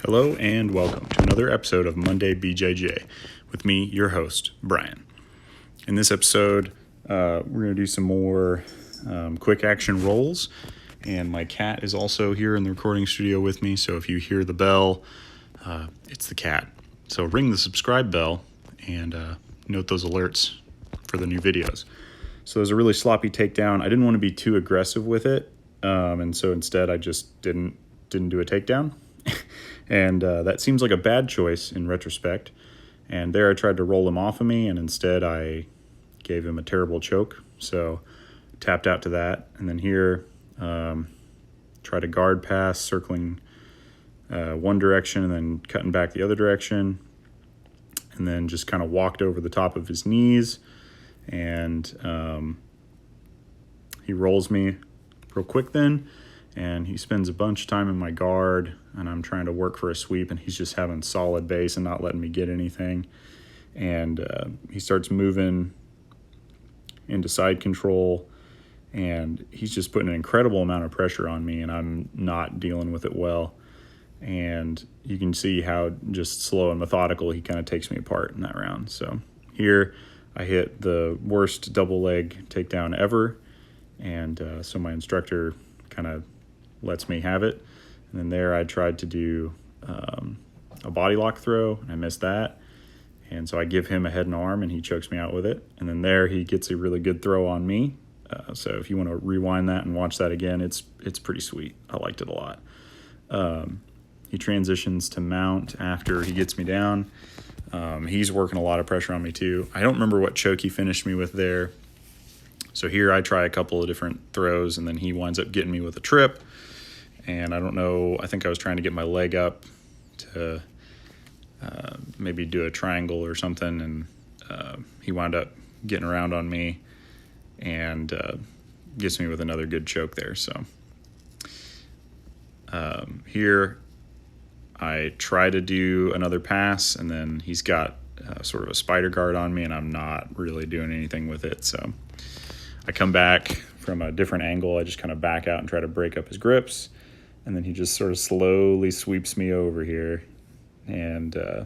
Hello and welcome to another episode of Monday BJJ with me, your host, Brian. In this episode, we're going to do some more quick action rolls, and my cat is also here in the recording studio with me, so if you hear the bell, it's the cat. So ring the subscribe bell and note those alerts for the new videos. So there's a really sloppy takedown. I didn't want to be too aggressive with it, and so instead I just didn't do a takedown. And that seems like a bad choice in retrospect. And there I tried to roll him off of me, and instead I gave him a terrible choke. So tapped out to that. And then here, tried a guard pass, circling one direction and then cutting back the other direction. And then just kind of walked over the top of his knees. And he rolls me real quick then. And he spends a bunch of time in my guard, and I'm trying to work for a sweep, and he's just having solid base and not letting me get anything. And he starts moving into side control, and he's just putting an incredible amount of pressure on me, and I'm not dealing with it well. And you can see how just slow and methodical he kind of takes me apart in that round. So here I hit the worst double leg takedown ever, and so my instructor kind of lets me have it. And then there I tried to do a body lock throw, and I missed that. And so I give him a head and arm, and he chokes me out with it. And then there he gets a really good throw on me. So if you want to rewind that and watch that again, it's pretty sweet. I liked it a lot. He transitions to mount after he gets me down. He's working a lot of pressure on me too. I don't remember what choke he finished me with there. So here I try a couple of different throws, and then he winds up getting me with a trip. And I don't know, I think I was trying to get my leg up to maybe do a triangle or something, and he wound up getting around on me and gets me with another good choke there. So here I try to do another pass, and then he's got sort of a spider guard on me, and I'm not really doing anything with it. So I come back from a different angle. I just kind of back out and try to break up his grips. And then he just sort of slowly sweeps me over here. And I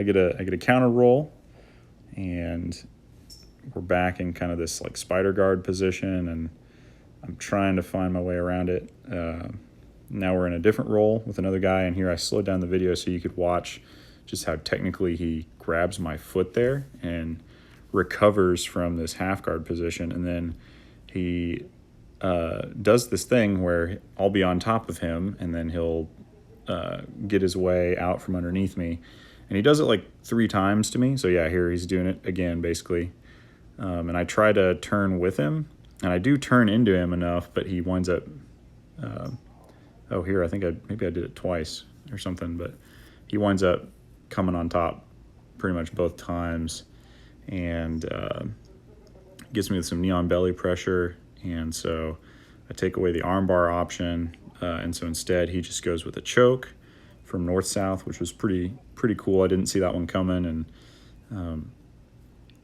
get a counter roll. And we're back in kind of this like spider guard position. And I'm trying to find my way around it. Now we're in a different roll with another guy. And here I slowed down the video so you could watch just how technically he grabs my foot there and recovers from this half guard position, and then he does this thing where I'll be on top of him, and then he'll get his way out from underneath me, and he does it like 3 times to me. So yeah, here he's doing it again basically, and I try to turn with him, and I do turn into him enough, but he winds up here I think maybe I did it twice or something, but he winds up coming on top pretty much both times. And gets me with some knee on belly pressure, and so I take away the armbar option, and so instead he just goes with a choke from north-south, which was pretty cool. I didn't see that one coming, and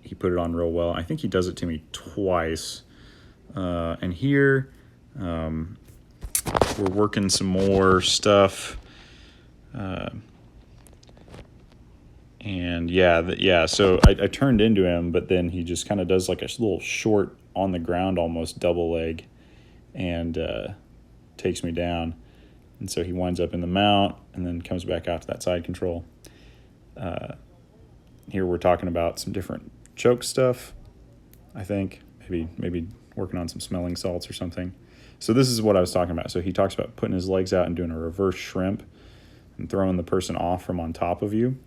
he put it on real well. I think he does it to me twice, and here we're working some more stuff. And so I turned into him, but then he just kind of does like a little short on the ground, almost double leg, and takes me down. And so he winds up in the mount and then comes back out to that side control. Here we're talking about some different choke stuff, I think. Maybe working on some smelling salts or something. So this is what I was talking about. So he talks about putting his legs out and doing a reverse shrimp and throwing the person off from on top of you.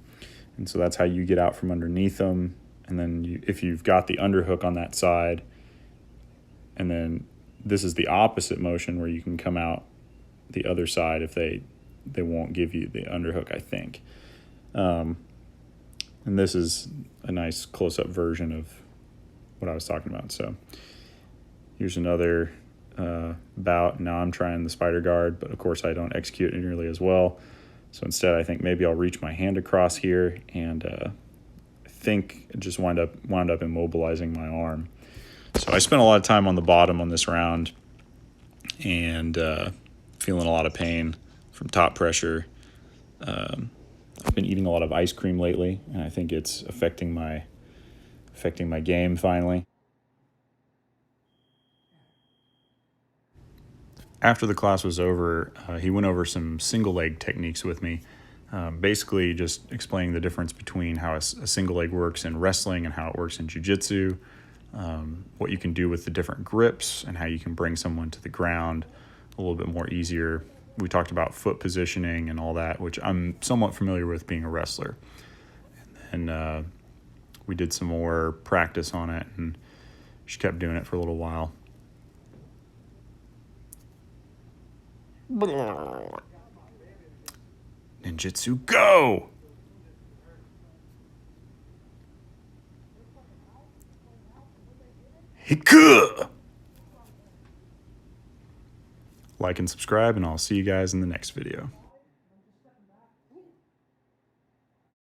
And so that's how you get out from underneath them. And then if you've got the underhook on that side, and then this is the opposite motion where you can come out the other side if they won't give you the underhook, I think. And this is a nice close-up version of what I was talking about. So here's another bout. Now I'm trying the spider guard, but of course I don't execute it nearly as well. So instead, I think maybe I'll reach my hand across here, and I think it just wound up immobilizing my arm. So I spent a lot of time on the bottom on this round, and feeling a lot of pain from top pressure. I've been eating a lot of ice cream lately, and I think it's affecting my game finally. After the class was over, he went over some single leg techniques with me, basically just explaining the difference between how a single leg works in wrestling and how it works in jiu-jitsu, what you can do with the different grips and how you can bring someone to the ground a little bit more easier. We talked about foot positioning and all that, which I'm somewhat familiar with being a wrestler. And we did some more practice on it, and she kept doing it for a little while. Ninjutsu, go! Hiku! Like and subscribe, and I'll see you guys in the next video.